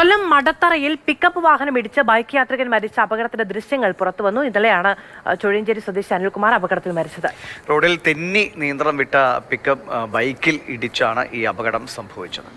കൊല്ലം മടത്തറയിൽ pickup വാഹനം ഇടിച്ച് bike യാത്രികൻ മരിച്ച അപകടത്തിന്റെ ദൃശ്യങ്ങൾ പുറത്തുവന്നു. ഇന്നലെയാണ് ചുഴിയഞ്ചേരി സ്വദേശി അനിൽകുമാർ അപകടത്തിൽ മരിച്ചത്. റോഡിൽ തെന്നി നിയന്ത്രണം വിട്ട പിക്കപ്പ് ബൈക്കിൽ ഇടിച്ചാണ് ഈ അപകടം സംഭവിച്ചത്.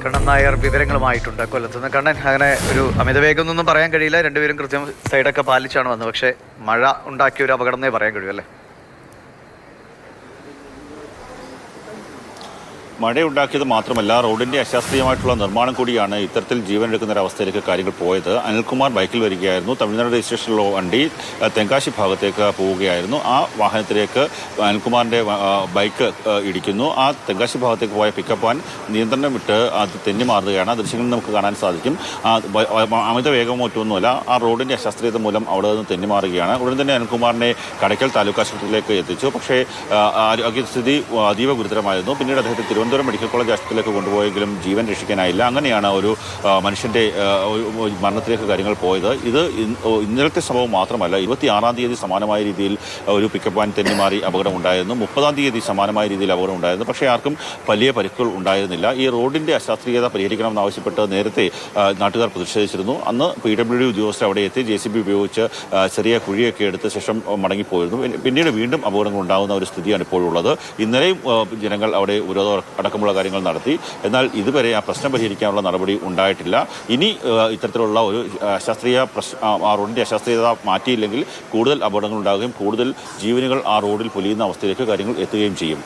കണ്ണൻ നായർ വിവരങ്ങളുമായിട്ടുണ്ട് കൊല്ലത്തുനിന്ന്. കണ്ണൻ, അങ്ങനെ ഒരു അമിതവേഗം ഒന്നും പറയാൻ കഴിയില്ല, രണ്ടുപേരും കൃത്യം സൈഡൊക്കെ പാലിച്ചാണ് വന്നത്. പക്ഷേ മഴ ഉണ്ടാക്കിയ ഒരു അപകടം എന്നേ പറയാൻ കഴിയും അല്ലേ? മഴയുണ്ടാക്കിയത് മാത്രമല്ല, റോഡിൻ്റെ അശാസ്ത്രീയമായിട്ടുള്ള നിർമ്മാണം കൂടിയാണ് ഇത്തരത്തിൽ ജീവൻ എടുക്കുന്ന ഒരവസ്ഥയിലേക്ക് കാര്യങ്ങൾ പോയത്. അനിൽകുമാർ ബൈക്കിൽ വരികയായിരുന്നു. തമിഴ്നാട് രജിസ്ട്രേഷനിലുള്ള വണ്ടി തെങ്കാശി ഭാഗത്തേക്ക് പോവുകയായിരുന്നു. ആ വാഹനത്തിലേക്ക് അനിൽകുമാറിൻ്റെ ബൈക്ക് ഇടിക്കുന്നു. ആ തെങ്കാശി ഭാഗത്തേക്ക് പോയ പിക്കപ്പ് വാൻ നിയന്ത്രണം വിട്ട് അത് തെന്നി മാറുകയാണ്. ആ ദൃശ്യങ്ങളിൽ നമുക്ക് കാണാൻ സാധിക്കും. അമിത വേഗമോ മറ്റൊന്നുമല്ല, ആ റോഡിൻ്റെ അശാസ്ത്രീയത മൂലം അവിടെ നിന്ന് തെന്നി മാറുകയാണ്. ഉടൻ തന്നെ അനിൽകുമാറിനെ കടയ്ക്കൽ താലൂക്ക് ആശുപത്രിയിലേക്ക് എത്തിച്ചു. പക്ഷേ ആരോഗ്യസ്ഥിതി അതീവ ഗുരുതരമായിരുന്നു. പിന്നീട് അദ്ദേഹത്തെ തിരുവനന്തപുരം മെഡിക്കൽ കോളേജ് ആശുപത്രിയിലേക്ക് കൊണ്ടുപോയെങ്കിലും ജീവൻ രക്ഷിക്കാനായില്ല. അങ്ങനെയാണ് ഒരു മനുഷ്യൻ്റെ മരണത്തിലേക്ക് കാര്യങ്ങൾ പോയത്. ഇത് ഇന്നലത്തെ സംഭവം മാത്രമല്ല, 26-ാം തീയതി സമാനമായ രീതിയിൽ ഒരു പിക്കപ്പ് വാൻ തെന്നിമാറി അപകടമുണ്ടായിരുന്നു. 30-ാം തീയതി സമാനമായ രീതിയിൽ അപകടം ഉണ്ടായിരുന്നു. പക്ഷേ ആർക്കും വലിയ പരിക്കുകൾ ഉണ്ടായിരുന്നില്ല. ഈ റോഡിൻ്റെ അശാസ്ത്രീയത പരിഹരിക്കണമെന്നാവശ്യപ്പെട്ട് നേരത്തെ നാട്ടുകാർ പ്രതിഷേധിച്ചിരുന്നു. അന്ന് PWD ഉദ്യോഗസ്ഥർ അവിടെ എത്തി JCB ഉപയോഗിച്ച് ചെറിയ കുഴിയൊക്കെ എടുത്ത ശേഷം മടങ്ങിപ്പോയിരുന്നു. പിന്നീട് വീണ്ടും അപകടങ്ങൾ ഉണ്ടാകുന്ന ഒരു സ്ഥിതിയാണ് ഇപ്പോഴുള്ളത്. ഇന്നലെയും ജനങ്ങൾ അവിടെ ഉപരോധം അടക്കമുള്ള കാര്യങ്ങൾ നടത്തി. എന്നാൽ ഇതുവരെ ആ പ്രശ്നം പരിഹരിക്കാനുള്ള നടപടി ഉണ്ടായിട്ടില്ല. ഇനി ഇത്തരത്തിലുള്ള ഒരു ആ റോഡിൻ്റെ അശാസ്ത്രീയത മാറ്റിയില്ലെങ്കിൽ കൂടുതൽ അപകടങ്ങൾ ഉണ്ടാകുകയും കൂടുതൽ ജീവനുകൾ ആ റോഡിൽ പൊലിയുന്ന അവസ്ഥയിലേക്ക് കാര്യങ്ങൾ എത്തുകയും ചെയ്യും.